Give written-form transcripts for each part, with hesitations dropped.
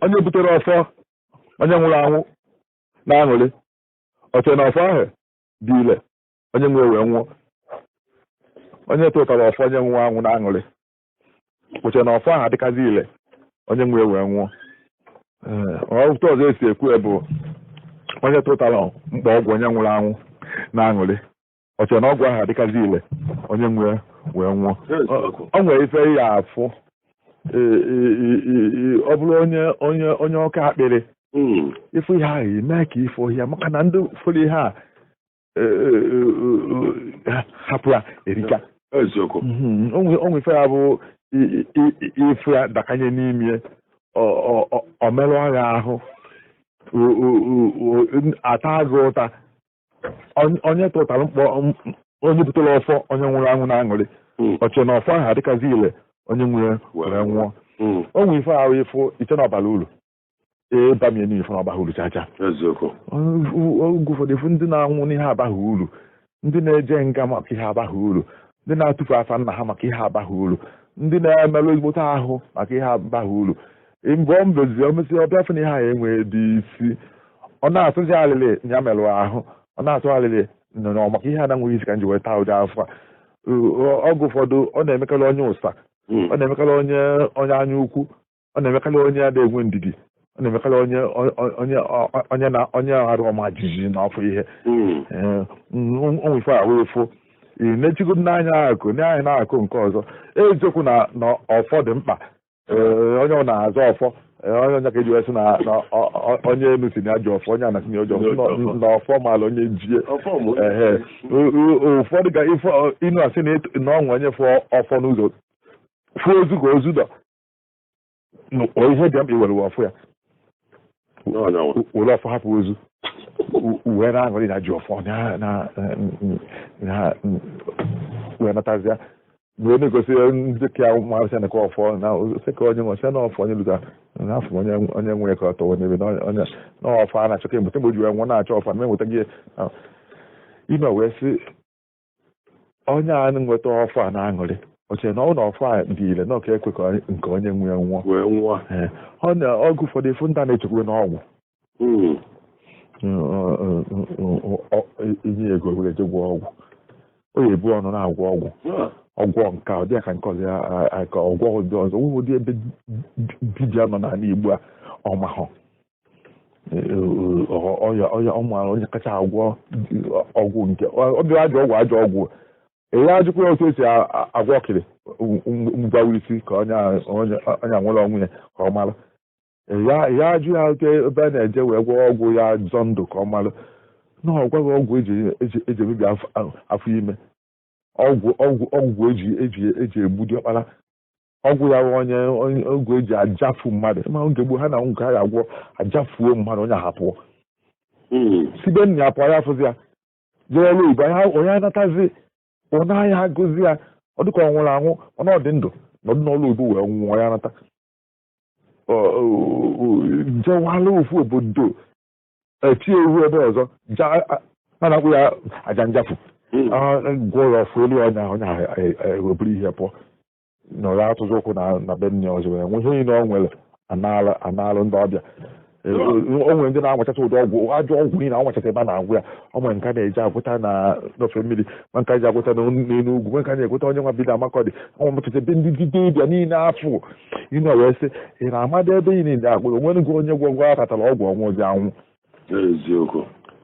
onye butere ọfọ onye nwụrụ anwụ na-aṅụrị oche na ọfọ ahụ dị ile onye nwe wee nwụọ onye tụtara ọfọ onye nwụrụ anwụ na-aṅụrị oche na ọfọ ahụ adịkazi ile onye nwe wee nwụọ ọtụ ọzọ esi ekwu bụ onye tụtara mkpa ọgwụ onye nwụrụ anwụ na-aṅụrị oche na ọgwụ ahụ adịkazi ile onye nwe wee nwụọ o nwere ife ya afụ ọ bụrụ onye ọka akpịrị ịfụ ihe ahụ eme ka ife ohia maka na ndị fụrụ ihe a hapụ ya erika onwe ife ya bụ ife ya dakanye n'ime o merụ agha ahụ ata agụ ụta onye tụtara mkpọ onye butere ọfọ onye nwụrụ anwụ na-aṅụrị ọche na ọfọ ahụ adịkazi ile onye nwere were nwụọ onwe ife ahụ ịfụ iche na ọbara uru bamie n'ife na ọbaha uru chacha oge ụfọdụ ịfụ ndị na-anwụ n'ihe abaghị uru ndị na-eje nga maka ihe abaghị uru ndị na-atụfu afa nna ha maka ihe abaghị uru ndị na-emerụ ezigbote ahụ maka ihe abaghị uru mgbe ọ mdozi omesi ọbịa fụ na ihe ahụ enwee dị isi ọ na-atụzi alịlị ya merụ ahụ ọ na-atụ alịlị nọ maka ihe a na-enweghị isi ka m ji wee taa ụjọ afọ ọgụ ụfọdụ ọ na-emekarị onye ụsa ọ na-emekarị onye anya ukwu ọ na-emekarị onye na-enwe ndidi ọ na-emekarị onye arụ ọma jijiji na ọfụ ihe onwe ife ahụ efu na-echigo n'anya akụ n'anya na-akụ nke ọzọ eziokwu na ọfọ dị mkpa onye ọ na-azọ ọfọ onye ka eji wesị na onye enu si na ajọ ọfọ onye anasị na ọjọọ na ọfọ maala onye jie ụfọdụ ga ife inu asị na ọnwa onye fụ ọfọ n'ụzọ fụ ozu ka ozu dọ ihe dị mkpa iwere ọfọ ya were ọfọ hapụ ozu wee na-aṅụrị na ji ọfọ wee natazịa wee na-egosi ndị ka marụsị na ka ọfọ na oseka onye nwe na ọfọ onye lụta n'afọ onye nwere ka ọ tọwa n'ebe na ọfọ a na-achọ ka emụta mgbe o ji wee nwụọ na-achọ ọfọ na enweta gị ime wee sị onye a nweta ọfọ a na-aṅụrị oche na ọ na ọfọ a dị ile na ọka ekwe ka nke onye nwee nwụọ ọ na ọgụ ụfọdụ efu ndị a na-echekwa n'ọgwụ inye ego were je gwọ ọgwụ o yi ebu ọnụ na-agwọ ọgwụ nke ọ dịka nke ọzọ ya ka ọgwụ dị ọzọ nwe ụdị ebe dibịa nọ n'ala Igbo a ọmahọ ọya ọmara onye kacha agwọ ọgwụ nke ọbịa ajọ ọgwụ ihe ajụkwa ya otu esi agwọ ọkịrị mgbawa isi ka onye anwụrụ ọnwụ ya ka ọ mara ya ajụ ya oke ebe a na-eje wee gwọ ọgwụ ya zọ ndụ ka ọ mara na ọ gwaghị ọgwụ eji emebi afọ ime ọgwụ eji egbu diọkpara ọgwụ ya onye ọgwụ eji ajafu mmadụ ma oge gboo ha na nke ha agwọ ajafuo mmadụ onye ahapụọ sibe nna ya pụọ ya afụzi ya jere elu Igbo onye anatazi ụna anya agụzi ya ọ dịka ọ nwụrụ anwụ ọna ọdị ndụ nọdụ n'ọlụ Igbo wee nwụọ ya nata jewala ofu obodo eti ewu ebe ọzọ a na-akpụ ya aja njafu gwọrọ ọfụ elu onye eweburu ihe pụọ na ọya atụzi ụkwụ na be nne ọzọ wee nwe ihe onye na ọ nwere analụ ndị ọbịa o nwere ndị na-anwachacha ụdị ọgwụ ajọ ọgwụ niile anwachacha ebe a na-agwụ ya ọ nwere nka na-eji agwụta na n'ofe mmiri ma nka eji agwụta n'elu ugwu nwe nka na-egwụta onye nwa bido Amakọdị ọnwa mụchacha ebe ndị dibịa niile afụ inu wee sị ị na-amada ebe ị niile akpụrụ onwere gị onye gwọgwọ akatara ọgwụ ọnwụ ozi anwụ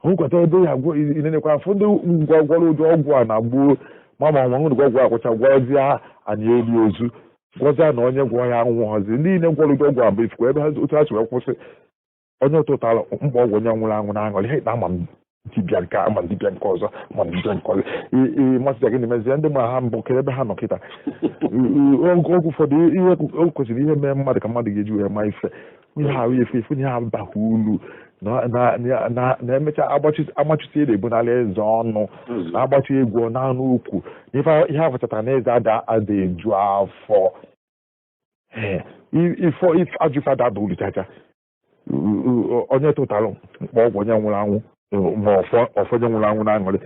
nkweta ebe ya inenekwa afụ ndị gwọrọ ụdị ọgwụ a na gbuo mama ọnwa ọgwụ akwụcha gwọzie anyị eli ozu gwọzie na onye gwọ ya nwụọzi ndị niile gwọrọ ụdị ọgwụ a bụ ifukwa ebe ha otu ha si wee kwụsị onye ụtụtara mkpa ọgwụ onye nwụrụ anwụ na-aṅụrị ha ama dibịa nke ama dibịa nke ọzọ ma dibịa nke ọzọ masịa gị na-emezie ndị ma ha mbụ kere ebe ha nọ kịta oge ụfọdụ ihe o kwesịrị ihe mee mmadụ ka mmadụ ga-eji wee ma ife ihe ahụ efe efe ihe ha baghị ulu na-emecha agbachite ede bụ n'ala eze ọnụ na-agbachi egwu n'anụ ukwu ihe afọchatara na eze ada eju afọ ajụfe ada bụ uluchacha onye tụtara mkpa ọgwụ onye nwụrụ anwụ ma ọfọ onye nwụrụ anwụ na-aṅụrị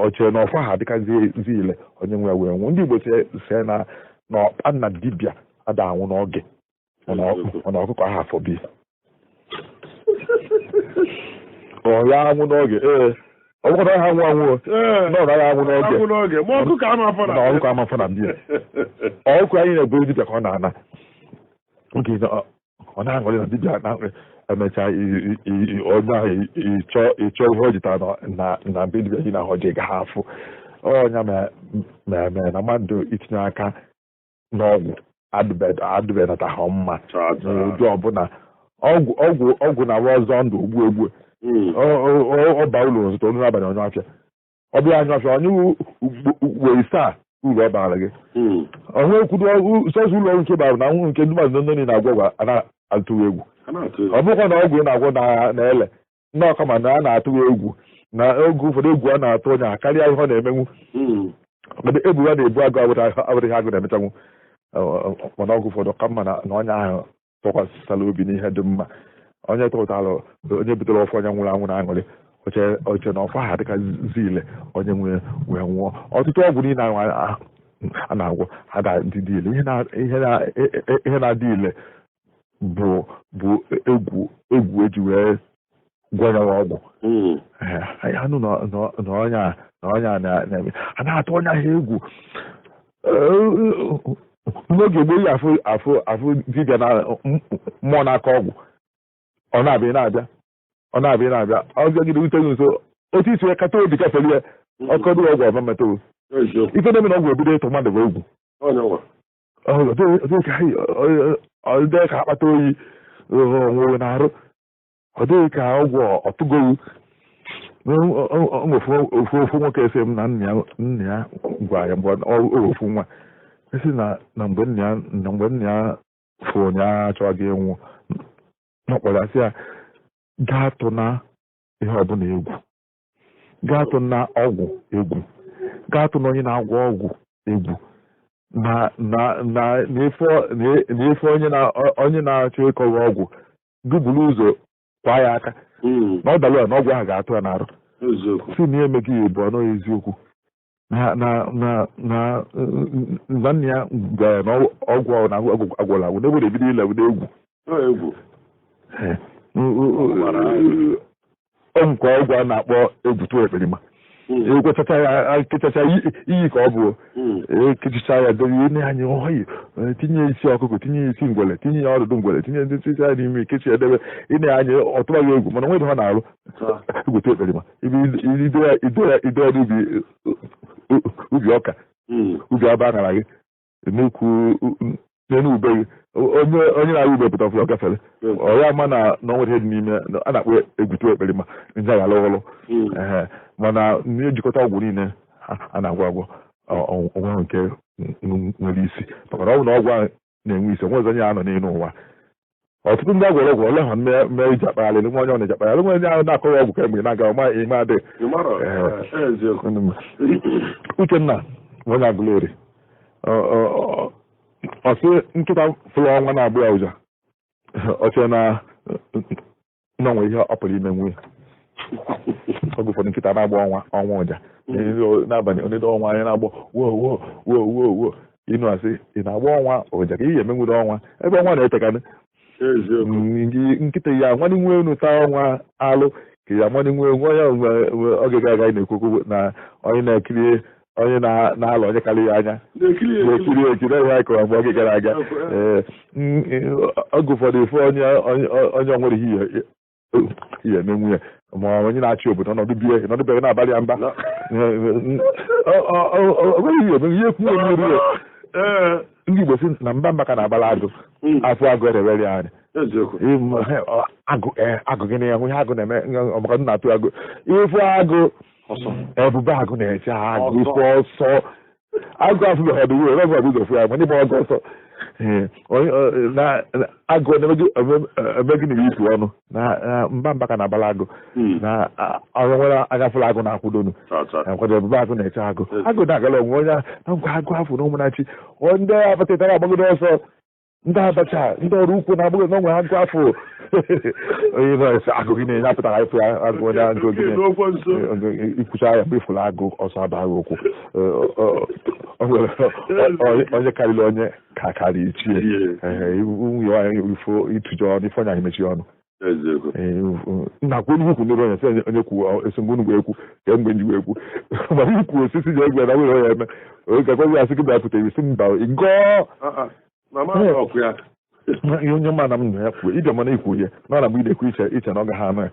ọchere na ọfọ ha adịkazi ile onye nwe wee nwụ ndị Igbo si na nna dibịa ada anwụ n'oge mana ọkụkọ ahụ afọ bi ọ ya anwụ n'oge ọ bụkwa na ha anwụ anwụ na ọ naghị anwụ n'oge ma ọkụ ka ama afọ na mbịa ọkụ anyị na-eburu dibịa ka ọ na-ana nke ọ na-aṅụrị na dibịa na emechaa onye ahụ ịchọ ihe o jitara na mbe dibịa gị na ahụ ji ga ha afụ ọnya mere na mmadụ itinye aka n'ọgwụ adụbenata ha mma n'ụdị ọbụla ọgwụ na-awa ọzọ ndụ ogbu ọba ụlọ ozụta onye n'abalị onye ọfịa ọ bịa anya ọfịa onye uwe isaa uru ọ bara gị onwe kwudo sọsọ ụlọ ọrụ nke bara na nwụ nke ndị mmadụ ndị na-agwọ gwa na-atụghị egwu ọ bụkwa na ọgwụ na-agwọ na-ele ndị ọka ma na a na-atụghị egwu na oge ụfọdụ egwu a na-atụ onye ha karịa ihe ọ na-emenwu ebu ya na-ebu agụ abụrịghị agụ na-emechanwu mana ọgwụ ụfọdụ ka mma na onye ahụ tụkwasịsara obi n'ihe dị mma onye tụtara onye butere ọfọ onye nwụrụ anwụ na-aṅụrị oche na ọfọ ha dịka zile onye nwere wee nwụọ ọtụtụ ọgwụ niile a na-agwọ ha ga-adị ile ihe na-adị ile bụ egwu eji wee gwọnya ọgwụ anụ na onye a na-eme a na-atụ onye ahụ egwu n'oge gboo ya afụ dibịa na mmụọ n'aka ọgwụ ọ na-abịa ọ bịagide ute nso otu isi kata obi kafeli ya ọkọdụ ọgwụ ọba mmeta ife na-eme na ọgwụ ebido ịtụ mmadụ bụ egwu ọ dịghị ka akpata oyi onwe na-arụ ọ dịghị ka ọgwụ ọtụgowu ofu nwoke ese m na nna ya gwa ya mgbe ofu nwa esi na mgbe nna ya fụ onye achọghị ịnwụ n'ọkpọrọ asị ya gaa tụ na ihe ọbụla egwu gaa tụ na ọgwụ egwu gaa tụ na onye na-agwọ ọgwụ egwu na-efe onye na-achọ ịkọwa ọgwụ duburu ụzọ kwa ya aka na ọ dalụ ya na ọgwụ ahụ ga-atụ ya n'arụ si na emeghị ya ebu ọnụ eziokwu na nna ya gwara ya na ọgwụ ahụ na agwụla agwụ n'ebe ebido ile egwu nkwa ọgwụ a na-akpọ egwutu ekperima ekwechacha ya kechacha iyi ka ọ bụ ekechicha ya dobe ne anyị oyi tinye isi ọkụkọ tinye isi ngwele tinye ya ọdụdụ ngwele tinye ndị isi ya n'ime kechi edebe ine anyị ọtụbaghị egwu mana nwedị ha na-arụ egwutu ekperima ido ya ubi ọka ubi aba a nara gị n'enu ube gị onye na-arụ ube pụta ọfụrụ gafere ọ ya ma na nwere ihe dị n'ime a na-akpọ egwutu ekperima nje ya alụ ọrụ mana na-ejikọta ọgwụ niile a na-agwọ onwe nke nwere isi maka na ọ bụ na ọgwụ ahụ na-enwe isi onwezi onye anọ n'elu ụwa ọtụtụ ndị agwọrọ ọgwụ ole ha mee iji akpagharị nwe onye ọ na-eji akpagharị nwe onye ahụ na-akọghị ọgwụ kemgbe na-aga ime adịghị Uchenna onye Aguleri ọsị nkịta fụrụ ọnwa na-agbụ ya ụja ọchị na nwe ihe ọ pụrụ ime nwunye oge ụfọdụ nkịta na-agba ọnwa ụja n'abalị onye ọnwa anyị na-agbọ wo ịnụ asị ị na-agba ọnwa ụja ka ị ga-emenwuru ọnwa ebe ọnwa na-etekanị nkịta ya nwanne nwe unu taa ọnwa alụ ka ya nwanne nwe onye oge ga-agaghị na-ekwukwu na onye na-ekiri onye na-alụ onye karịa ya anya ekiri ya ịkọrọ mgbe oge gara aga oge ụfọdụ efu onye onwere ihe emenwu ya ma onye na-achị obodo nọdụbeghị n'abalị ya mba ihe kwuo mmiri ndị Igbo si na mba ka na-agbala agụ afọ agụ erewere anyị agụ gị na ya nwunye agụ na-eme maka na-atụ agụ ifu agụ ebube agụ na-eche agụ ife ọsọ agụ afụbeghị ọdụ wee rebe ọbụzọ fụ ya ma ndị ma ọgọ ọsọ agụ emegị na itu ọnụ na mba ka na-agbala agụ na ọrụ nwere anya fụrụ agụ na-akwụdonu nkwado ebube agụ na-eche agụ na-agala onwe onye na ngwa agụ afụ na ụmụnachi ndị abatatara agbagodo ọsọ ndị abacha ndị ọrụ ukwu na-agbụghị na onwe agụ afọ onye nọọsụ agụ gị na-enye apụtara ịfụ ya agụ onye agụ gị ikwucha ya mgbe ịfụrụ agụ ọsọ abaghị okwu onye karịrị onye ka karịa ichie nwunye nwaanyị ifo ịtụjọ ọnụ ife onye anyị mechie ọnụ nakwa onye ukwu n'ụlọ ya sị onye kwuo esogbu unu ekwu ka mgbe ndị ekwu mana ikwu osisi ji egwe na nwere ya eme gakwazi asị gị bịapụtara isi mba ngọọ ihe onye mana m na ya kwuo ịbịa mana ikwu ya na mgbe ị na-ekwu iche na ọ gaghị anụ ya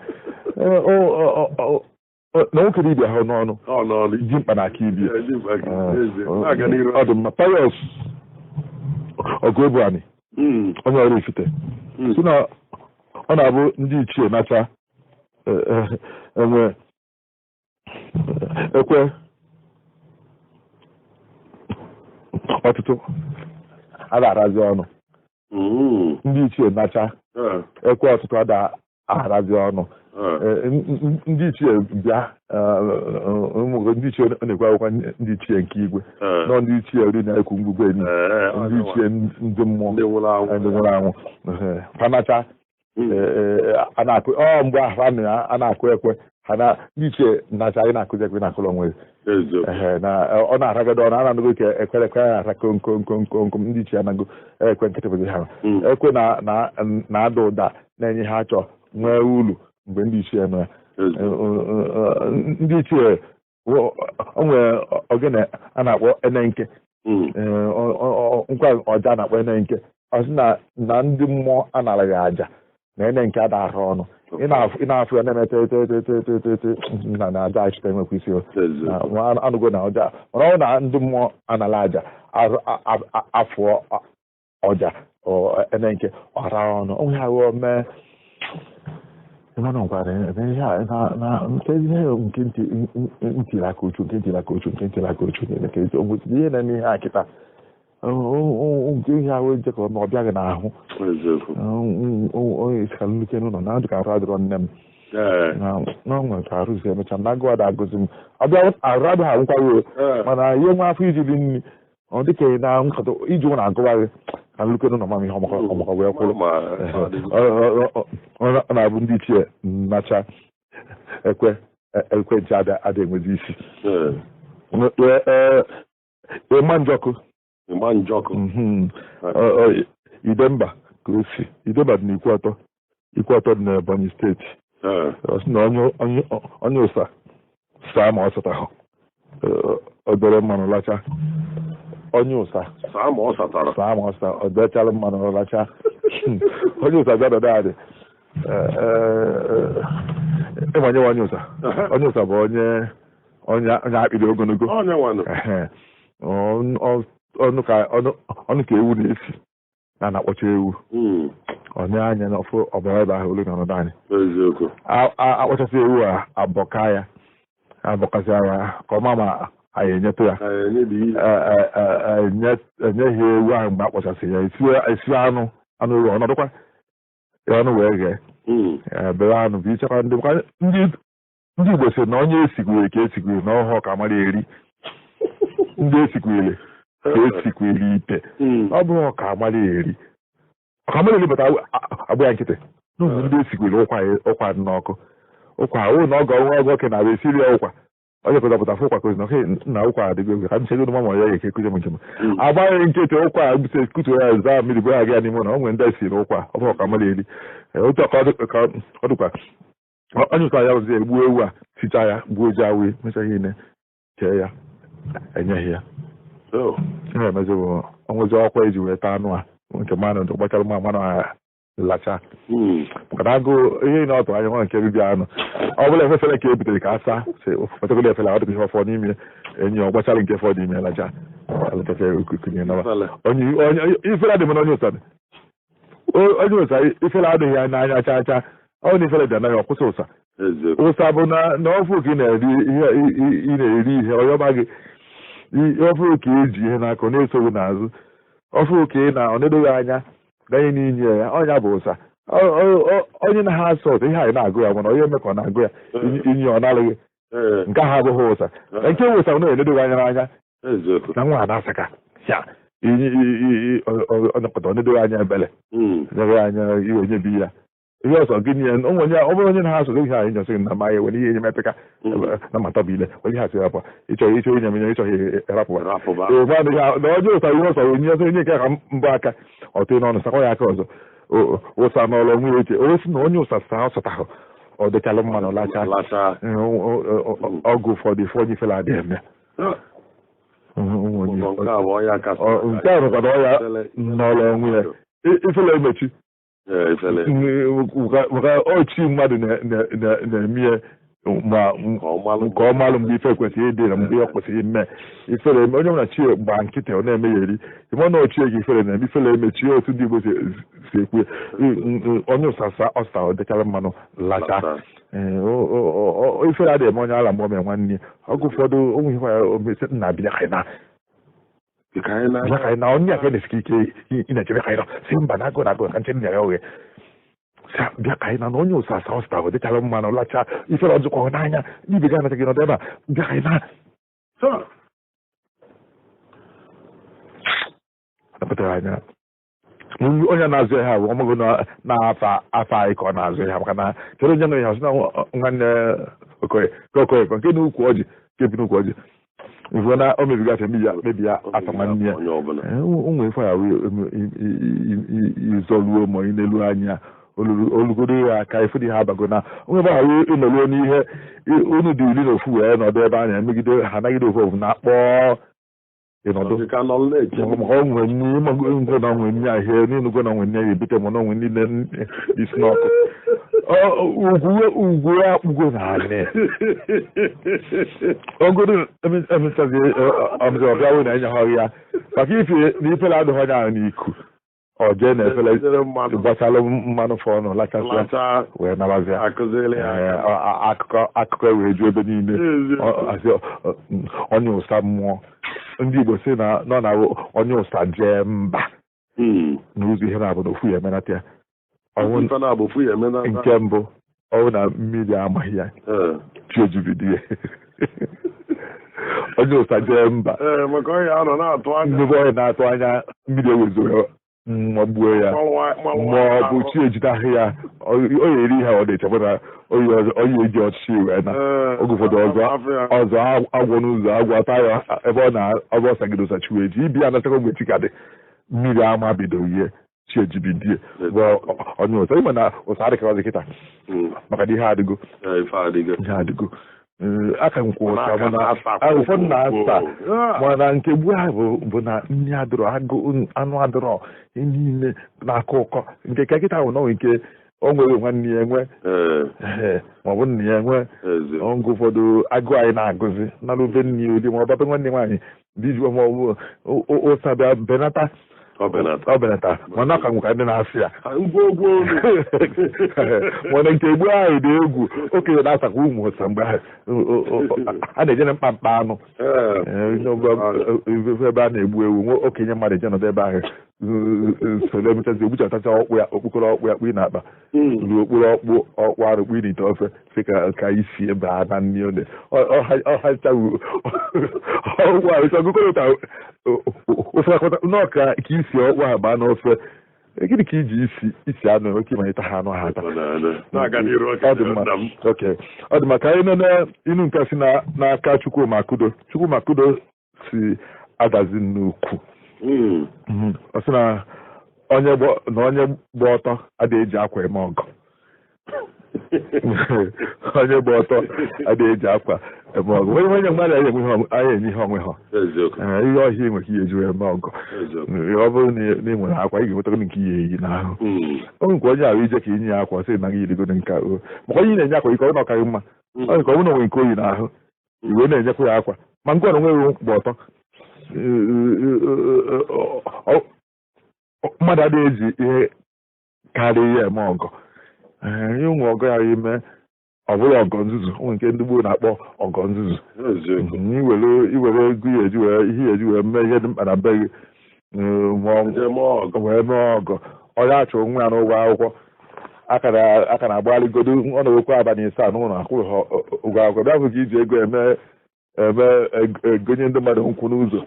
na nwoke na ibia ha n'ọnụ ji mkpa na aka ibia ọ dị mma Pius Oguebuani onye ọrụ Ifite si na ọ na-abụ ndị ichie nacha enwe ekwe ọtụtụ a na-arazi ọnụ ndị ichie nacha ekwe ọtụtụ a na-arazi ọnụ ndị ichie bịa ndị ichie na-ekwe akwụkwọ ndị ichie nke igwe nọ ndị ichie ori na-ekwu mgbugbe ndị ichie ndị mmụọ ndị nwụrụ anwụ panacha a na-akụ mgbe ahụ a na-akụ ekwe ha na ndị ichie nacha anyị na-akụzi ekwe na-akụlọ onwe ọ na-aragado ọ na-anụgo ka ekwerekwe ya na-ata komkomkomkom ndị ichie anago ekwe nkịtị bụzi ha ekwe na-ada ụda na-enye ha achọ nwee ulu mgbe ndị ichie nọ ndị ichie o nwere ogene a na-akpọ enenke nkwa ọja a na-akpọ enenke ọ sị na ndị mmụọ anaraghị aja na enenke ada ahụ ọnụ ị na-afụ ya na-emete na aja achịta enwekwa isi anụgo na ọja mana ọ na ndị mmụọ anara aja afụọ ọja enenke ọra ọnụ onwe ha wee mee nke ntiri aka uchu ihe na-eme ihe akịta nke ihe ahụ ejekọ ma ọ bịaghị n'ahụ onye isi ka nnuke n'ụlọ na ndụ ka arụ adịrọ nne m n'ọnwe ka arụzi emecha na agụụ ada agụzi m ọbịa arụ adịghị anwụkwaghị mana ihe nwa afọ ijiri nri ọ dịka na nkata iji ụlọ agụwaghị ka nnuke n'ụlọ mama ihe ọmaka wee kwụrụ ọ na-abụ ndị ichie nacha ekwe nche ada enwezi isi ịma njọkụ Idemba ka o si Idemba dị n'Ikwu-Atọ dị n'Ebonyi steeti ọ sị na onye ụsa saa ma ọ satahụ ọ dọrọ mmanụ lacha onye ụsa saa ma ọ sata ọ dọchala mmanụ lacha onye ụsa bịa dọdọ adị ịmanye onye ụsa bụ onye akpịrị ogologo ọnụ ka ewu na-esi na-akpọcha ewu onye anya n'ọfụ ọbara ebe ahụ ole na ọnọdụ anyị akpọchasị ewu a abọkasị ya ka ọma ma anyị enyetụ ya enyeghị ewu ahụ mgbe akpọchasị ya esi anụ ewu ọnọdụkwa ọnụ wee ghee bere anụ bụ ichekwa ndị Igbo si na onye esigwere ka esigwere na ọhụụ ka amara eri ndị esikwere ka esikwere ite ọ bụrụ ọka amara eri bata agbụ ya nkịtị n'ụmụ ndị esikwere ụkwa dị n'ọkụ ụkwa ahụ na ọgọ oke na esiri ya ụkwa onye pụtapụta fụ ụkwa kozi na oke na ụkwa adịgo egwe ka m chego ma ya eke kuzi m njem agbaghị nkịtị ụkwa bute kutuo ya zaa mmiri bụ ya gị ya n'ime na o nwere ndị esiri ụkwa ọ bụrụ ọka amara eri otu ka ọ dịkwa onye ụka ya rụzi egbuo ewu a sicha ya gbuo ji awụ mechaghị ine kee ya enyeghị ya ihe emezi bụ onwezi ọkwa eji wee taa anụ a nke mmanụ gbachara mmanụ a lacha maka na agụụ ihe na ọtụ anya nwa nke ribia anụ ọ bụla efefere ka e butere ka asa fetagolo efere ọ dịka ihe ọfọ n'ime enyi ọ gbachara nke fọdụ ime lacha onye ifere adịghị na onye ụsa ifere adịghị ya n'anya chacha ọ na ifere dị anaghị ọkwụsị ụsa bụ na ọfụ ka ị na-eri ihe ọyọba gị ọfụrụ ka eji ihe n'aka ọ na-esoghi n'azụ ọfụrụ ka ị na ọ na-edoghị anya ganye n'inye ya ọnya bụ ụsa onye na ha asọ ụtọ ihe anyị na-agụ ya mana onye eme ka ọ na-agụ ya inye ọ na-alụghị nke ahụ abụghị ụsa nke ụsa ọ na-edoghị anya n'anya na nwa na-asaka ya ọnọkọta ọ na-edoghị anya ebele neghị anya iwe nyebi ya ihe ọzọ gịnị ya ọ bụrụ onye na ha asọ ihe anyị nyọsịghị na ma ya were ihe enyemepeka na matabile onye ha sị rapụ ịchọghị onye menye ịchọghị rapụ na onye ụta ihe ọsọ onye nke ka mbụ aka ọtụ n'ọnụ sakwa ya aka ọzọ ụsa n'ọlọ nwunye eche o si na onye ụsa sa ọ sọtahụ ọ dịchala mma na lacha ọgụ ụfọdụ ife onye ifela adị eme nke a rụkwara ọya n'ọlọ nwunye ifela emechi maka ochi mmadụ na-eme ma nke ọmalụ mgbe ife kwesịrị ịdị na mgbe ọ kwesịrị ime ifere eme onye nwere chi gba nkịtị ọ na-eme ya eri ime na ochie gị ifere na-eme ifere emechi otu ndị Igbo si ekwe onye ụsasa ọsa ọ dịchara mmanụ lacha ifere adịghị eme onye ala mgbe ọ mee nwanne ọgụ ụfọdụ onwe ihe ya omesi nna bịa kaina onye aka na-esike ike ị na-echebe kaina si mba na agụ ka nche nna ya oghe bịa ka anyị na onye ụsasa ọsta ahụ dịchara mma na ọlacha ifere ọzụkwa n'anya n'ibe ga anachaghị n'ọdụ ebe a bịa ka anyị napụtara anya onye na-azụ ihe bụ ọmụgụ na-afa anyị ka ọ na-azụ ihe maka na chere onye nwere ihe ọsị na nwanne okoye nke n'ukwu ọjị nke bi n'ukwu ọjị ifu na o mebigafe mebi ya asa nwanne ya ụmụ ife ya izoluo ma ị n'elu anya olugodo ya aka ifu dị ha abago na onye bụ ahụ ịnọruo n'ihe unu dị uli na ofu wee nọdụ ebe a na-emegide ha nagide ofu na akpọọ ịnọdụ maka onwe nne ịmago na onwe nne ahịa n'ịnụgo na onwe nne ya ebute ma na onwe niile isi n'ọkụ ugwu akpụgo na anị ogodo emechazi ọbịa wụ na enye ha ya maka ife na ifele adịghị onye ahụ n'iku ọjọọ na-efele gbachalụ mmanụ fọnụ lachasịa wee nabazịa akụkọ wee ju ebe niile onye ụsa mmụọ ndị Igbo si na nọ na onye ụsa jee mba n'ụzọ ihe na-abụ na ofu ya emenata ya nke mbụ ọwụ na mmiri amaghị ya chiojubidie onye ụsa jee mba nnukwu onye na-atụ anya mmiri ewezụrụ magbuo ya ma ọ bụ chi ejidahụ ya onye eri ihe ọ na-echekwa na onye eji ọchịchị wee na oge ụfọdụ ọzọ agwọ n'ụzọ agwọ ata ya ebe ọ na-ọbụ ọsagide ụsachi wee ji ibi ya nachakwa mgbe chi ka dị mmiri ama bido ihe chi ejibidie bụ onye ụsa ịma na ụsa adịkọrọzi kịta maka na ihe adịgo aka nkwa ụsa ụfọdụ na-asa mana nke gbuo ha bụ na nri adịrọ anụ adịrọ niile na-akọ ụkọ nke ka kịta ahụ nọnwe nke o nwere nwanne ya enwe maọbụ nna ya enwe oge ụfọdụ agụ anyị na-agụzi nara ube nne ya ụdị ma ọ babe nwanne nwaanyị dijuo maọbụ ụsa bịa benata ọ benata mana ọ ka nwụka ndị na-asị ya mana nke egbu ahụ dị egwu okenye na-asakwa ụmụ ụsa mgbe a na-eje na mkpamkpa anụ ebe a na-egbu ewu nwe okenye mmadụ eje nọdụ ebe ahụ soro emetazi egbuchatacha ọkpụ ya okpukọrọ ọkpụ ya kpụ na-akpa ruo okpuru ọkpụ arụ kpụ n'ite ofe sị ka isi ebe a na nri ode ọhachawu ọgwụ ahụ sọgụkọrọta ofe akọta n'ọka ka isi ọkpụ ahụ baa n'ofe gịnị ka iji isi anụ oke ma ịta ha anụ ha ata ọ dị maka anyị nọ inu nke si n'aka Chukwumakudo si adazi nnukwu ọ sị na onye gba ọtọ adịghị eji akwa eme ọgụ onye gba ọtọ adịghị eji akwa eme ọgụ onye mmadụ anyị enye ihe onwe ha ihe ọhịa enweghị ihe eji eme ọgụ ọ bụrụ na ị nwere akwa ị ga-enweta nke ihe eyi n'ahụ onye nke onye ahụ ije ka inye ya akwa sị na gị irigodo nke ahụ maka onye na-enye akwa ike ọ na-ọkarị mma onye nke ọ bụrụ na onwe nke oyi n'ahụ iwe na-enyekwa ya akwa ma nke ọrụ nweghị gba ọtọ mmadụ adịghị eji ihe karịa ihe eme ọgọ ịnwe ọgọ ya ime ọ bụrụ ọgọ nzuzu nke ndị gboo na-akpọ ọgọ nzuzu iwere ego ihe eji wee mee ihe dị mkpa na be gị wee mee ọgọ onye achọ onwe ya n'ụgwọ akwụkwọ aka na-agbagharịgodo ọ na-ewekwa abalị isaa n'ụlọ akwụghị ụgwọ akwụkwọ bịa bụ ka iji ego eme egonye ndị mmadụ nkwụ n'ụzọ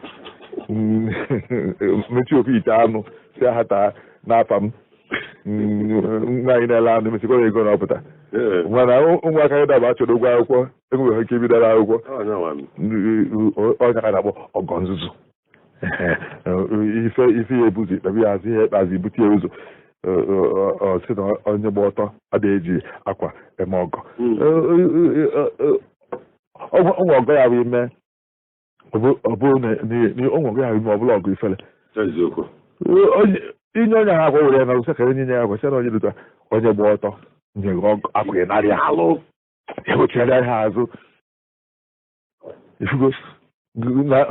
mechi ofe ite anụ si ahata n'afa m nwaanyị na-ele anụ mesikọrọ ego na ọpụta mana ụmụaka ya daba achọrọ ụgwọ akwụkwọ enweghị ike ibidoro akwụkwọ ọnya ka na-akpọ ọgọ nzuzu ife ya ebuzi kpebi ya azụ ihe ikpeazụ ibute ya ụzọ sị na onye gba ọtọ adịghị eji akwa eme ọgọ ọgwụ ọgọ ya bụ ime ọ bụrụ na ọgwụ ọgọ ya bụ ime ọ bụla ọgụ ifele inye onye ha agwa were ya na ụsekere nye ya agwa sị na onye dụta onye gba ọtọ nye akwa ya narị alụ ewechara ha azụ ifugo onye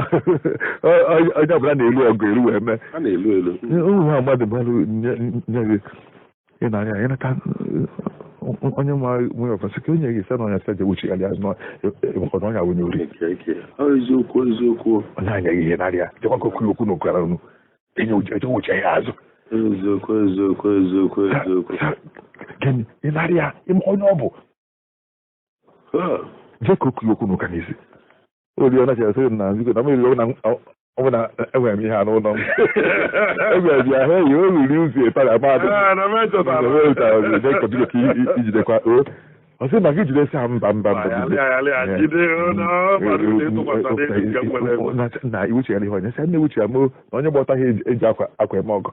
ọbụla na-elu ọgụ elu wee mee ụmụ ha mmadụ mmadụ nye gị ịnanya ya nata onye ma nwere ọfasị ka onye gị sị na onye sị ewuchigharị azụ na onye awụnye ori eziokwu onye anya gị ihe narịa jekwa okwu okwu na okara unu eje wuche ya azụ eziokwu gịnị ị narịa onye ọ bụ je ka okwu okwu na ụka n'isi oriọna chere na nzikọ na mmiri ọ na enwere m ihe a n'ụlọ m egwere bịa ha eyi o riri ụzọ ịtara mmadụ ka ijidekwa ọ sị na gị jidesi ha mba na iwuchigharị ihe onye sị na ewuchi ya moo na onye gbọta ha eji akwa eme ọgọ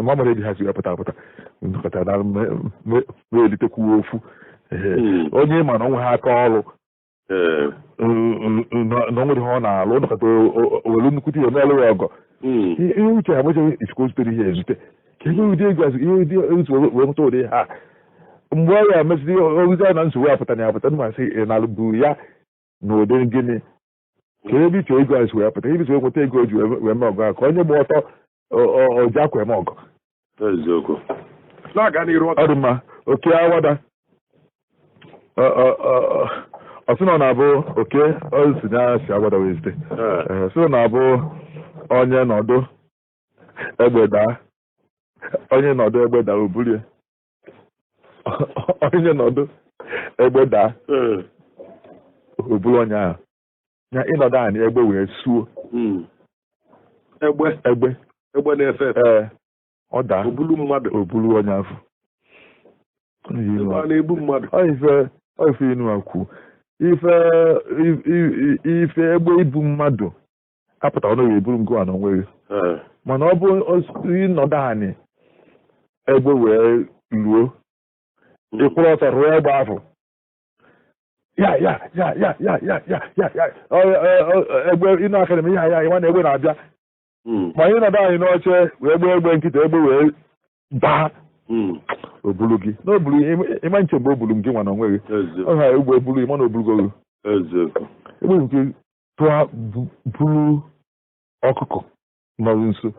ma mara ebi ha si apụta nkọta na na-elitekwu ofu onye ma na onwe ha aka ọrụ na onwere ihe ọ na-alụ ụnọkọta were nnukwute ihe meelụ ya ọgọ ihe uche ha mecheghị ichukwu zutere ihe ezute ka ebe ụdị ego azụ ihe ụdị ezu wee nweta ụdị ha mgbe ọ ya mesịrị ozi a na nsogbu apụta na apụta masị na-alụburu ya na ụdị gịnị ka ebe iche ego azụ wee apụta ebe wee nweta ego ji wee mee ọgọ ka onye gba ọtọ oji akwa eme ọgọ ọ dị mma oke awada ọsị na ọ na-abụ oke ozi ya si agwada wezite sị na-abụ onye nọdụ egbeda obulie onye nọdụ egbeda obulu onye ahụ ya ịnọdụ anyị egbe wee suo egbe na-efe ọ daa obulu onye afọ na-egbu mmadụ ife inu akwu ife egbe ibu mmadụ apụtara na eburu ngwa na onweghị mana ọ bụ ịnọdụ anyị egbe wee luo ịkwụrụ ọtọ rụọ egbe ahụ ya egbe ịnụ akara m ya ịma na egbe na-abịa ma anyị nọdụ anyị n'oche wee gbee egbe nkịta egbe wee baa obulu gị n'obulu ịma nche mgbe obulu gị nwa na onweghị ọ ha egbe ebulu ịma na obulugo egbe nke tụọ bulu ọkụkọ nọ nso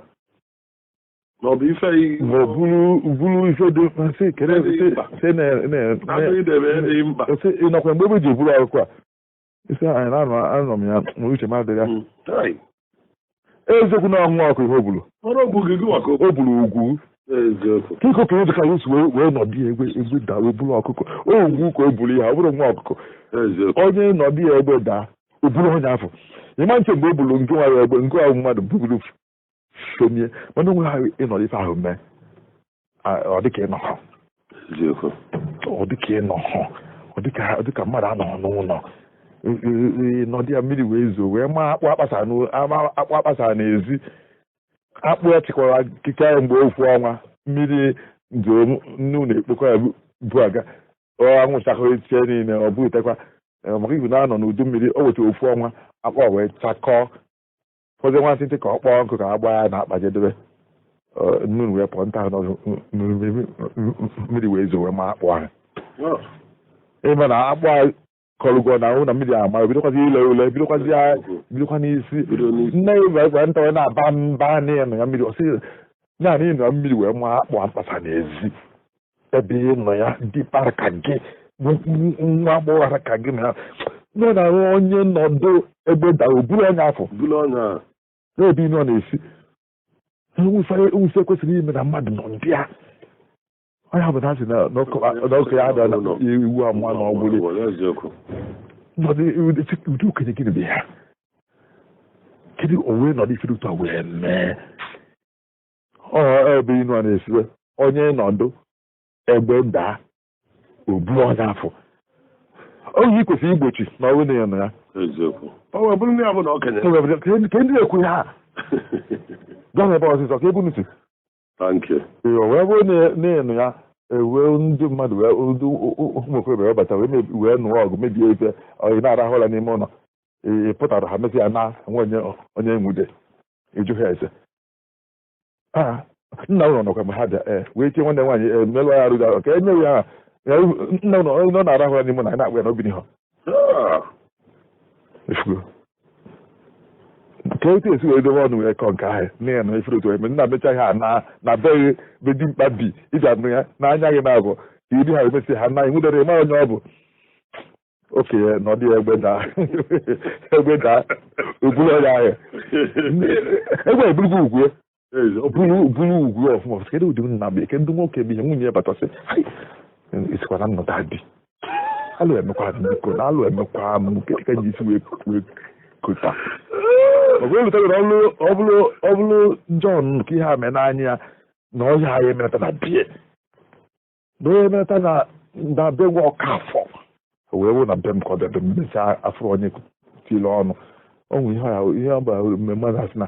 maọbụ ife bulu ife dị masị ịnọkwa mgbe ebe ji ebulu ọkụkọ a isi anyị na-anọ m ya nwere uche madịrị ya eziokwu na ọnwụ ọkụ ihe obulu obulu ugwu kiko ka ịdị ka ya wee nọdị egbe daa obulu ọkụkọ ugwu ka o buru ya ọ bụrụ nwa ọkụkọ onye nọdị ya egbe daa obulu onye afọ ịma nche mgbe o bulu nke nwere egbe nke ahụ mmadụ buburu somie mana onwe ha ịnọdụ ife ahụ mee ọ dịka ịnọ ha ọ dịka mmadụ anọghị n'ụlọ nọdị ya mmiri wee zoo wee maa akpụ akpasara n'ezi akpụ ya chịkwara kịka ya mgbe ofu ọnwa mmiri nzo nnu na-ekpokọ ya bu aga anwụchakọrọ tie niile ọ bụ itekwa maka ibu na-anọ n'udu mmiri o weta ofu ọnwa akpọ wee chakọọ fọzie nwantịntị ka ọ kpọọ nkụ ka a gbaa ya na akpa jedebe nnu wee pụọ nta mmiri wee zo wee maa akpụ ahụ ịma na akpụ ahụ kọrụgọ na ahụ na mmiri ama bidokwazi ile ule bidokwa n'isi nne ya gwa nta wee na-aba mba na ya mmiri ọsị ya na ịnọ mmiri wee maa akpụ akpasa n'ezi ebe ịnọ ya dị para ka gị nwa agbọghọ ka gị na ya nne na-arụ onye nọdụ egbe daa oburu onye afọ n'ebe ime ọ na-esi nwufe kwesịrị ime na mmadụ nọ ndị ya onye bụ na-asị n'ọkụ ya ada na iwu amụma na ọgbụli ụdị okenye gịnị bụ ya kedu onwe nọdụ ifere ụtọ wee mee ebe inu a na-esiwe onye nọdụ egbe daa oburu onye afọ oyi kwesịrị igbochi na ọrụ na ya na ya ka ndị ekwu ya gaa ebe ọsịsọ ka ebu nusi Thank you. wee bụrụ na-enụ ya ewe ndị mmadụ ndị ụmụ okorobịa webata wee nụọ ọgụ mebie ife ị na-arahụla n'ime ụlọ ị pụtara ha mesị ya na nwe onye nwude ịjụ ha ese nna ụlọ nọkwa mgbe ha bịa wee tie nwanne nwaanyị melụ ya arụ ka e nyewe ya nna ụlọ onye ọ na-arahụla n'ime ụlọ anyị na-akpụ ya n'obi ha ka etu esi wee dobe ọnụ wee kọ nke ahụ n'ihe na ifere otu eme nna mecha ha na beghị be dimkpa bi iji anụ ya n'anya gị na-abụ ka iri ha emesi ha na nwudere ịma onye ọ bụ okenye na ọ dịghị egbe daa obulu ọnya ahụ egbe eburugo ugwu buru ugwu ọfụma kedu ụdị nna bụ ike ndị nwoke bụ ihe nwunye ya batasị isikwa na nnọta di alụ emekwa biko na alụ emekwa m ka ji isi wee kota ọ bụrụ John nke ihe a mee n'anya ya na ọhịa ya emerata na bie na onye emerata na be nwa Ọkafọ wee wụ na be m ka ọ bịa be mmesi afọ onye tile ọnụ ọnwụ ihe ọba mmemme na-asị na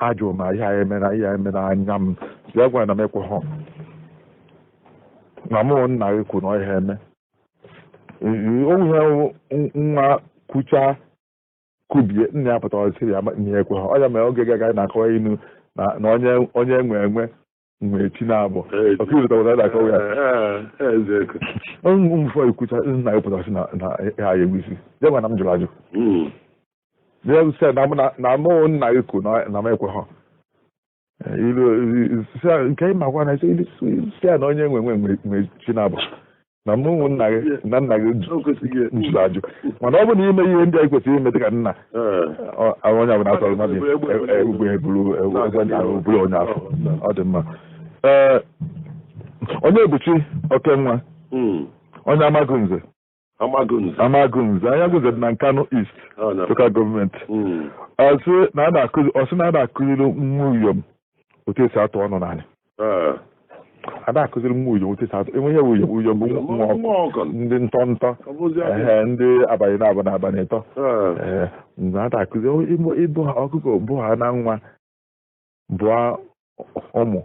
ajụ ma ihe a emere anya m ya gwara na m ekweghọ na mụ nna gị kwuru na ọhịa eme onwe ihe nwa kwucha kubie nna ya pụtara siri ya ihe ekwe ha ọnya mere oge gaga na-akọwa inu na onye nwe eti na-abụ ọkụrụtara na-akọwa ya mfọ ikwucha nna ya pụtara si na ha ya egbu isi ya gwa na m jụrụ ajụ na mụ nna gị kwuru na m ekwe ha nke ịma gwa na si ya na onye nwe chi na-abụ na mụ ụmụnna gị na nna gị jụrụ ajụ mana ọ bụ na ime ihe ndị a kwesịrị ime dịka nna onye ọbụla atọrọ mmadụ egbe bụrụ onye afọ ọ dị mma onye Ebuchi Okenwa onye Amagunze Amagunze dị na Nkanu East Local Government ọsị na a na-akụziri nwa uyom otu esi atụ ọnụ n'anya a na-akụziri nwa uyom otu esi atụ enweghị uyom bụ nwa ndị ntọ ndị abalị na-abụ na abalị ịtọ mgbe a na-akụziri ịbụ ha ọkụkọ bụ ha na nwa bụọ ụmụ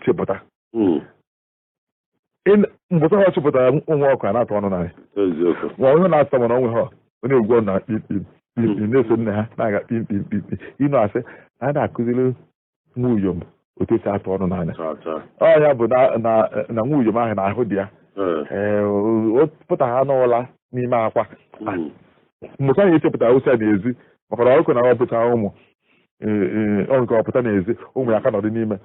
chịpụta mbụta ha chịpụtara ụmụ ọkụ a na-atụ ọnụ n'anya nwa onye na-atọ mana onwe ha onye egwu na na-eso nne ha na-aga kpimkpimkpi ịnụ asị na a na-akụziri nwa uyom otu esi atụ ọnụ n'anya ọ ya bụ na nwa uyom ahụ na-ahụ dị ya o pụta ha n'ụla n'ime akwa mmụta ya echepụtara osi a n'ezi maka na ọkụ na ọpụta ụmụ nke ọpụta n'ezi ụmụ ya ka nọdụ n'ime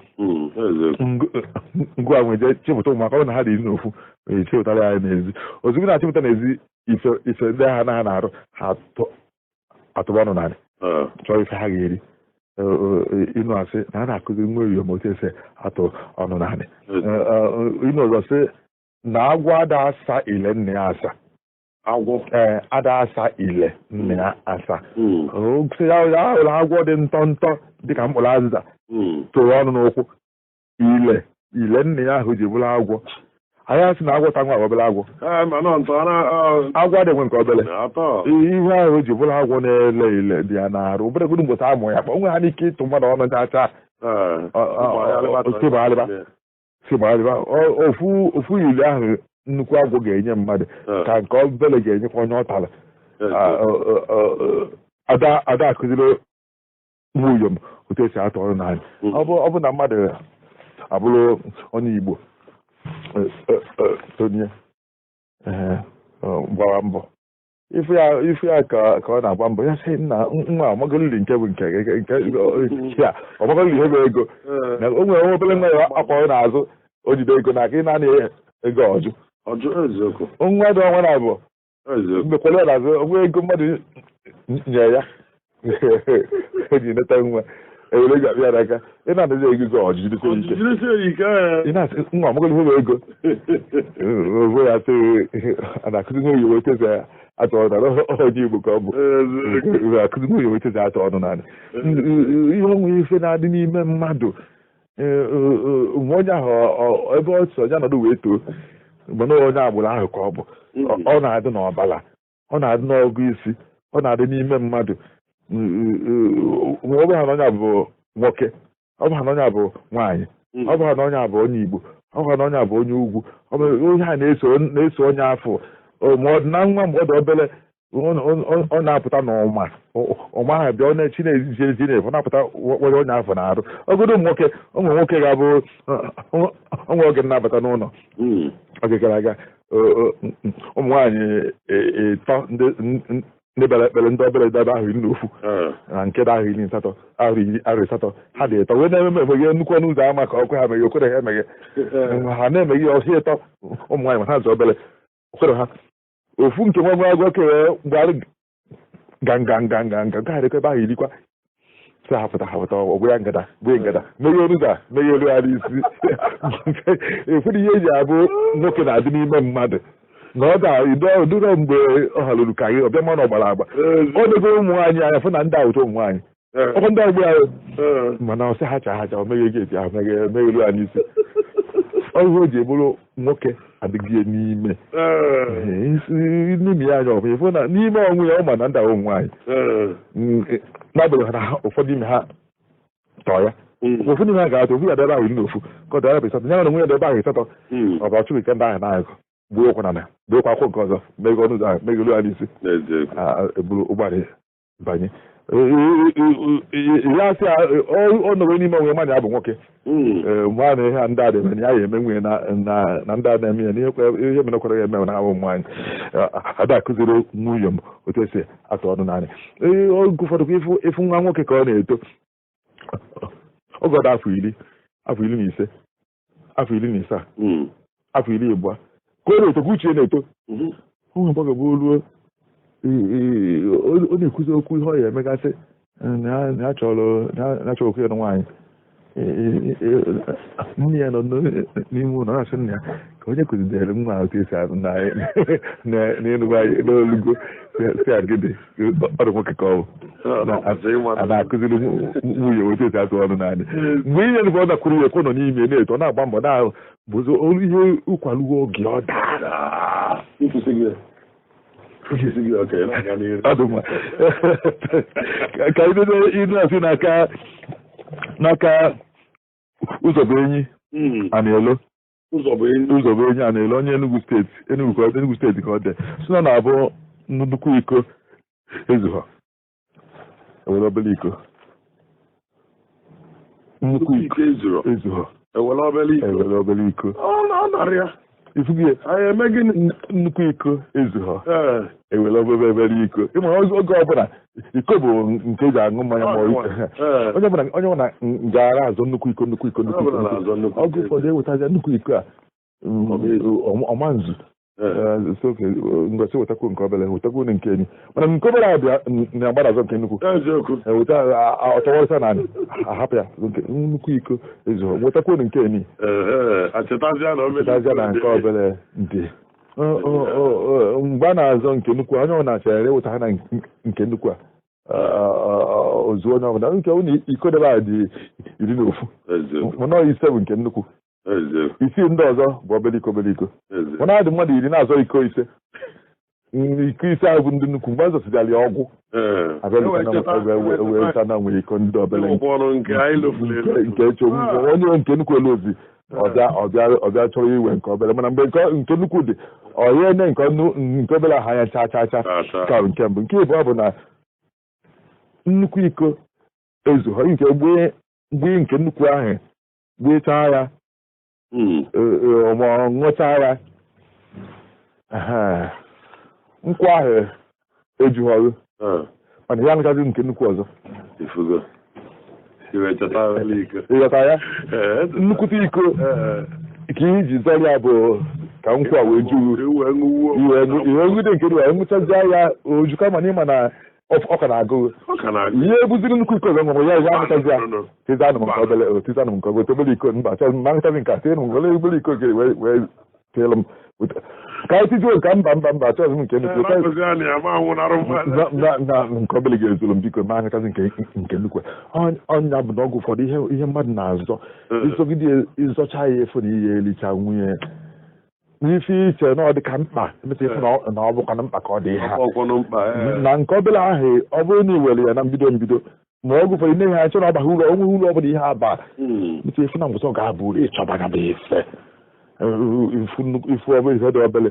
ngụ a nwee chepụta ụmụ aka ọ na ha dị n'ofu echepụtara ya n'ezi ozugbo na-achepụta n'ezi ife ndị agha na ha na-arụ ha atụba ọnụ n'anya chọọ ife ha ga-eri ịnụ asị na a na-akụziri nwa uyom otu esi atụ ọnụ n'anya ịnụ ọzọ sị na agwọ ada asa ile nne ya asa ada asa ile nne ya asa ya hụrụ agwọ dị ntọ dịka mkpụrụ azịza tụrụ ọnụ n'ụkwụ ile nne ya ahụ ji bụrụ agwọ anyị asị na agwọ ta nwa obere agwọ agwọ adịghị nke obere ihe ahụ ji bụrụ agwọ na-ele ile dị ya n'arụ obere godu mgbota amụ ya kpa onwe ha n'ike ịtụ mmadụ ọnụ chacha sibagharịba ofu ile ahụ nnukwu agwọ ga-enye mmadụ ka nke obere ga-enyekwa onye ọ tara ada akụziri nwa uyom otu esi atụ ọrụ n'anya ọ bụ na mmadụ abụrụ onye Igbo tonye gbara mbọ ife ya ka ọ na-agba mbọ ya sị nna nwa ọmagolili nke bụ nke ya ọmagolili ihe bụ ego o nwere obere nwa ya akpọrọ n'azụ o jide ego na aka ị naanị ego ọjụ nwa dị ọnwa na abụọ mgbekwere ya n'azụ onwe ego mmadụ nye ya o ji neta nwa ewere ga abịa n'aka ị na-anazi ego ọjụ jidesi ike ị na-asị nwa ọmagolili ihe bụ ego obo ya sị a na-akụzi nwa oyibo etezi ya atụ ọnụ onye Igbo ka ọ bụ akụzi nwa oyibo etezi atụ ọnụ n'anya ihe onwe ife na-adị n'ime mmadụ mgbe onye ahụ ebe ọ sọ ya nọdụ wee too mgbe na onye agbụrụ ahụ ka ọ bụ ọ na-adị n'ọbara ọ na-adị n'ọgụ isi ọ na-adị n'ime mmadụ mgbe ọ bụla na onye bụ nwoke ọ bụrụ na onye bụ nwaanyị ọ bụrụ na onye bụ onye Igbo ọ bụrụ na onye bụ onye ugwu ọ bụrụ onye a na-eso onye afọ ma ọ dị na nwa mgbe ọ dị obere ọ na-apụta n'ụma ụma ahụ bịa onye chi na-eji eji na-efu na-apụta nwere onye afọ na-arụ ogodo ụmụ nwoke ga-abụ onwe oge na-abata n'ụlọ oge gara aga ụmụ nwaanyị ịtọ ndị bere ekpere ndị obere debe ahụ 11 na nke dị ahụ 18 ahụ 8 ha dị ịtọ wee na-eme emeghe nnukwu ọnụ ụzọ ama ka ọkwe ha meghe okwere ha emeghe ha na-emeghe ọhịa ịtọ ụmụ nwaanyị ma ha dị obere okwere ha ofu nke nwa nwa agụ kere mgbe ganganganganga gagharịkwa ebe ahụ irikwa sị hapụta ọgwụ ya ngada meghe ọnụ ụzọ meghe elu ya n'isi efuru ihe eji abụ nwoke na-adị n'ime mmadụ na ọ ga-eduro mgbe ọ halụrụ ka gị ọbịa mana ọgbara agba ọ dego ụmụ nwaanyị anya fụ na ndị ahụta ụmụ nwaanyị ọkụ ndị ọgbụ ahụ mana ọ sị hacha meghe geeti ahụ meghe elu ya n'isi ọhụrụ o ji ebụrụ nwoke adịghị n'ime ya anya ọbụ ịfụ na n'ime ọnwụ ya ọ ma na ndị ahụ ụmụ nwaanyị n'agbanyeghị na ụfọdụ ime ha tọọ ya ụfọdụ ime ha ga-atọ ofu ya debe ahụ iri na ofu ka ọ dara bụ ịsatọ ya na onwe ya debe ahụ ịsatọ ọ bụ ọchụghị nke ndị ahụ na-agụ gbuo ụkwụ na gbuokwa akwụ nke ọzọ meghe ọnụ ụzọ ahụ meghe olu ya n'isi eburu ụgbọala banye ya sị ọ nọrọ n'ime onwe mmadụ ya bụ nwoke mgbe a na ihe ndị a na-eme ya ya eme nwunye na ndị a na-eme ya ihe merekwara ya eme na ahụ ụmụ nwaanyị ada akụziri nwunye m otu esi atụ ọnụ n'anya oge ụfọdụ ịfụ nwa nwoke ka ọ na-eto ọgọdọ afọ 10 afọ 15 afọ 17 afọ 20 ka ọ na-eto ka uche na-eto ụmụ mgbọgọ bụ oluo ọ na-ekwuzi okwu ihe ọ ya emegasị na achọrọ okwu ya na nwaanyị nne ya nọ n'ime ụlọ na-asị nna ya ka onye kụzidere nwa otu esi azụ n'enugu anyị n'olugo si agide ọrụ nwoke ka ọ bụ na-akụziri nwunye otu esi atụ ọnụ n'anya mgbe ihe nụbụ ọ nakwuru ya ka ọ nọ n'ime na-eto ọ na-agba mbọ na bụzi olu ihe ụkwalugo oge ọ daa ka anyị na-asị n'aka Ụzọbenyi Anielo Ụzọbenyi Anielo onye Enugu steeti ka ọ dị si na na-abụ nnukwu iko ezuha ewere obere iko nnukwu iko ezuha ewere obere iko ifugie nnukwu iko ezuha ewere obere iko ịma oge ọbụla iko bụ nke eji aṅụ mmanya ma onye ọbụla gara azọ nnukwu iko ọgụ ụfọdụ ewetaja nnukwu iko a ọmanzu ngosi wetakwu nke obere wetakwu nke enyi mana nke obere abịa na-agbara azọ nke nnukwu weta ọchọwarịsa na ahapụ ya nnukwu iko ezuha wetakwu nke enyi achetazia na nke obere ndị mgbe a na-azọ nke nnukwu onye ọ na-achara eweta ha na nke nnukwu a ozu onye ọbụla nke ụnụ iko debe a dị 11 mana ise bụ nke nnukwu isi ndị ọzọ bụ obere iko mana adị mmadụ 10 na-azọ iko ise ahụ bụ ndị nnukwu mgbe a zọsịdara ya ọgwụ abịa na nwere iko ndị obere nke eche onye nke nnukwu elu ozi ọbịa chọrọ iwe nke obere mana mgbe nke nnukwu dị ọhịa ene nke obere aha anya cha ka nke mbụ nke ịbụọ bụ na nnukwu iko ezuha nke mgbe nke nnukwu ahụ gbechaa ya ma ṅụchaa ya nkwụ ahụ ejughọrụ mana ya ṅụchazi nke nnukwu ọzọ ịghọta ya nnukwute iko ka iji zọrọ ya bụ ka nkwụ a wee juru iwe ṅụde nke wee ṅụchazie ya oju kama na ịma na ọka na-agụ ihe ebuziri nnukwu iko ọzọ nwere ya amụchazi ya tizanụ m nke obere obere iko mba chọrọ ma ṅụchazi nke a tee m were obere iko gị wee teelụ m ka anyị tijuo nke mba chọrọ m nke nnukwu na nke obere ga-ezuru m biko ma ṅụchazi nke nnukwu ọnya bụ na ọgwụ ụfọdụ ihe mmadụ na-azọ izogide ịzọcha ya efu na ihe elicha nwunye n'ife iche na ọ dị ka mkpa emecha ife na ọ bụkwa na mkpa ka ọ dị ha na nke obere ahụ ọ bụrụ na iwere ya na mbido ma ọ gụfere nne ha achọ na ọbaghị ụlọ onwe ụlọ ọbụla ihe aba ntụ efu na mbụsọ ga-abụ ụlọ ịchọbanya bụ ife ifu ọbụla ife dị obele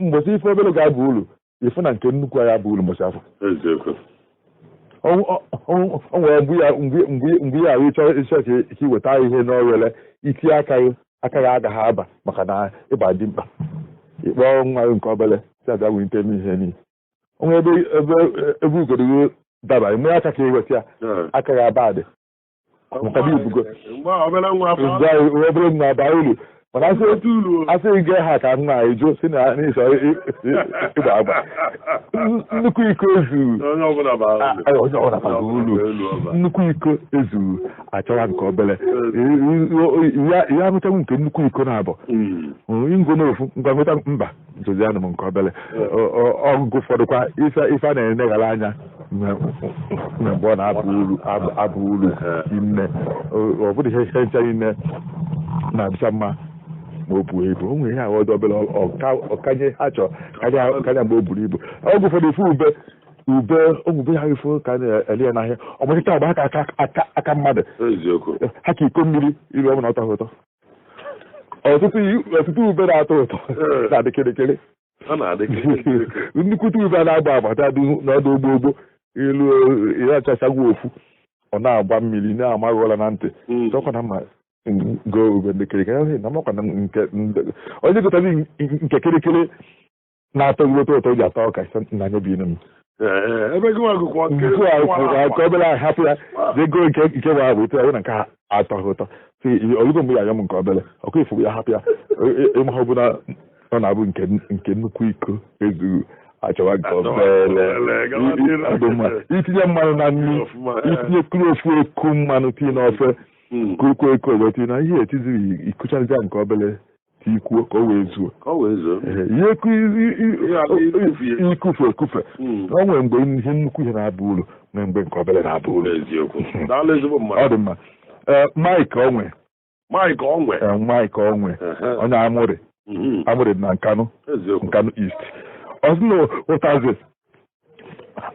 mgbụsị ife obele ga-abụ ụlọ ifu na nke nnukwu ya bụ ụlọ mbọsị afọ o nwere mgbe ya ahụ ịchọ ka iweta ihe n'ọrịa itinye aka ya agaghị aba maka na ịba dị mkpa ịkpọọ nwa gị nke obele si abịa wulite m ihe niile onwe ebe ugodo daba ime aka ka iweta ya aka ya aba dị maka na ibugo obere nwa aba ulu mana asị gị ha ka nna eju si na n'ịsọ ịgba agba nnukwu iko ezuru onye ọbụla bara ulu nnukwu iko ezuru achọwa nke obele ya amụtanwu nke nnukwu iko na-abụ ngo n'ofu ngwa nweta mba ntozi anụ m nke obele ọgụgụ ụfọdụkwa ife a na-eneghara anya mgbe ọ na-abụ ulu ime ọ bụrụ ihe ncha niile na-adịcha mma ma o buo ibu o nwere ihe ahụ ọdụ obere ọkanye ha chọrọ karịa mgbe o buru ibu oge ụfọdụ ifu ube ha ifo ka na-ele ya n'ahịa ọgbachịta ọgba aka mmadụ ha ka iko mmiri iri ọbụla ọtọ ụtọ ọtụtụ ube na-atọ ụtọ na-adị kịrịkịrị nnukwute ube na-agba agbata n'ọdụ ogbo ilu ya achachagwa ofu ọ na-agba mmiri na-amaghị ụla na ntị chọkwa na mma go ube ndị kịrịkịrị na makwa na onye gụtara nke kịrịkịrị na-atọ ụtọ ụtọ ji atọ ọka na anya bi m ka obere ahapụ ya ego nke nwa ahụ etu ya na nke atọ ha ụtọ olugo mgbe ya ayọ m nke obere ọkụ ifugbu ya hapụ ya ịma ọ bụla ọ na-abụ nke nnukwu iko ezuru achọwa nke obere itinye mmanụ na nri itinye kuru ofu eku mmanụ tii n'ofe kukwu eko ọzọ tii na ihe etiziri ikuchariza nke obere tikwuo ka o wee zuo ihe ikufe ekufe o nwere mgbe ihe nnukwu ihe na-abụ uru nwee mgbe nke obere na-abụ uru ọ dị mma Mike Onwe onye amụrị na Nkanu East ọ sị na ụtazị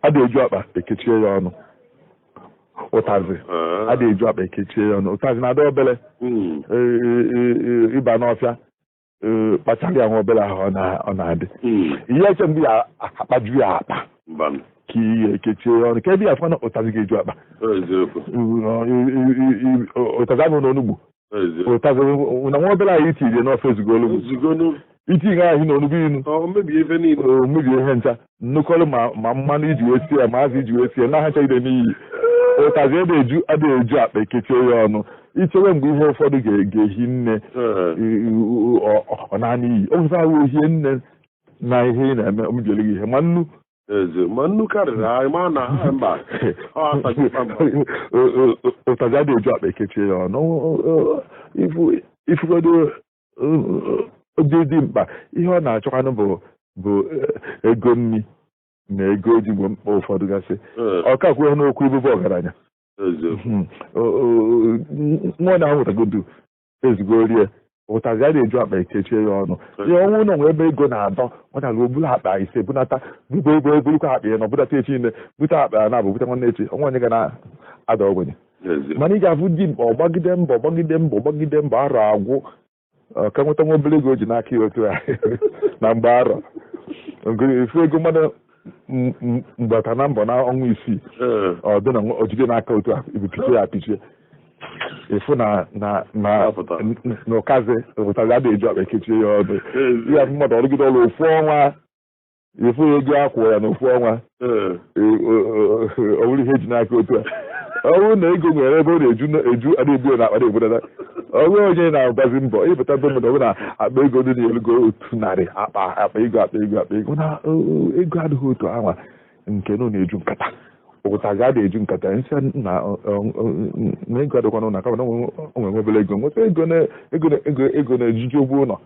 a na-eju akpa ekechie ya ọnụ ụtazị a na-eju akpa ekechie ya ọnụ ụtazị na-adị obere ịba n'ọfịa kpachara ya nwa obere ahụ ọ na-adị ihe eche mgbe ya akpaju ya akpa ka ihe ekechie ya ọnụ ka ebe ya fụ na ụtazị ga-eju akpa ụtazị anụ n'onugbu ụtazị na nwa obere ahụ itiri n'ofe ezugolu itinye ahụ n'onugbu inu mebie ihe ncha nnukọrọ ma mmanụ iji wee sie ya ma azụ iji wee sie na ahacha ide n'iyi ụtazị adịghị eju akpa ekechie ya ọnụ ichewe mgbe ihe ụfọdụ ga-ehi nne ọ na-ana iyi o nwere ahụ ohie nne na ihe ị na-eme omebiela gị ihe ma nnu karịrị anyị ma na mba ụtazị adịghị eju akpa ekechie ya ọnụ ifugodo dị mkpa ihe ọ na-achọkwanụ bụ ego nri na ego ji gbo mkpa ụfọdụ gasị ọ ka kwuo n'okwu ibube ọgaranya nwa na ahụ nwetagodu ezugbo rie ụtazị a na-eju akpa ekechie ya ọnụ ya ọnwụ na onwe ebe ego na-adọ ọ na-alụ obulu akpa ise bunata burukwa akpa ya na ọbụdata echi ine bute akpa ya na-abụ bute nwanne echi ọnwa onye ga na-ada ogbenye mana ị ga-afụ di mkpa ọgbagide mbọ arọ agwụ ka nweta nwa obere ego o ji n'aka ya otu a na mgbe arọ efu ego mmadụ mgbata na mbọ na ọnwa isii ọ dị na ojide n'aka otu a ibipichie ya apichie efu na ụtazị adịghị eju akpa ekechie ya ọdụ ya mmadụ ọrụgide ọrụ ofu ọnwa efu ego akwụ ya na ofu ọnwa ọ bụrụ ihe eji n'aka otu a ọ bụrụ na ego nwere ebe ọ na-eju adịgbuo na akpa na-ebudata ọ nwere onye na-agbazi mbọ ịpụta be mmadụ ọ bụ na akpa ego dị n'elugo otu narị akpa ego na ego adịghị otu anwa nke nọ na-eju nkata ụtazị adịghị eju nkata nsị na ego adịkwana ụlọ kama na onwe nwebere ego nweta ego na-ejuju ogbo ụlọ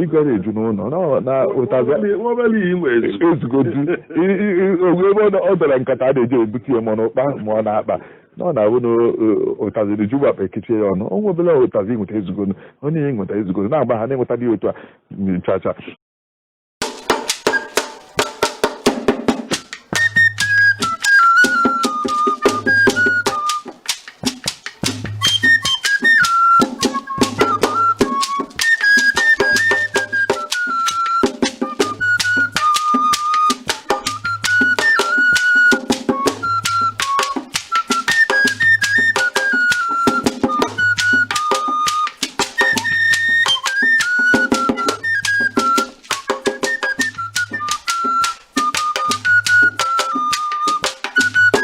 ego na-eju n'ụlọ na ụtazị ezugodu ogwe ebe ọ dara nkata a na-eji ebute ya ma n'ụkpa ma ọ na-akpa na ọ na-abụ na ụtazị na-eju akpa ekechie ya ọnụ o nwebere ụtazị nweta ezugonu onye nweta ezugonu na-agba ha na-enweta dị otu a chacha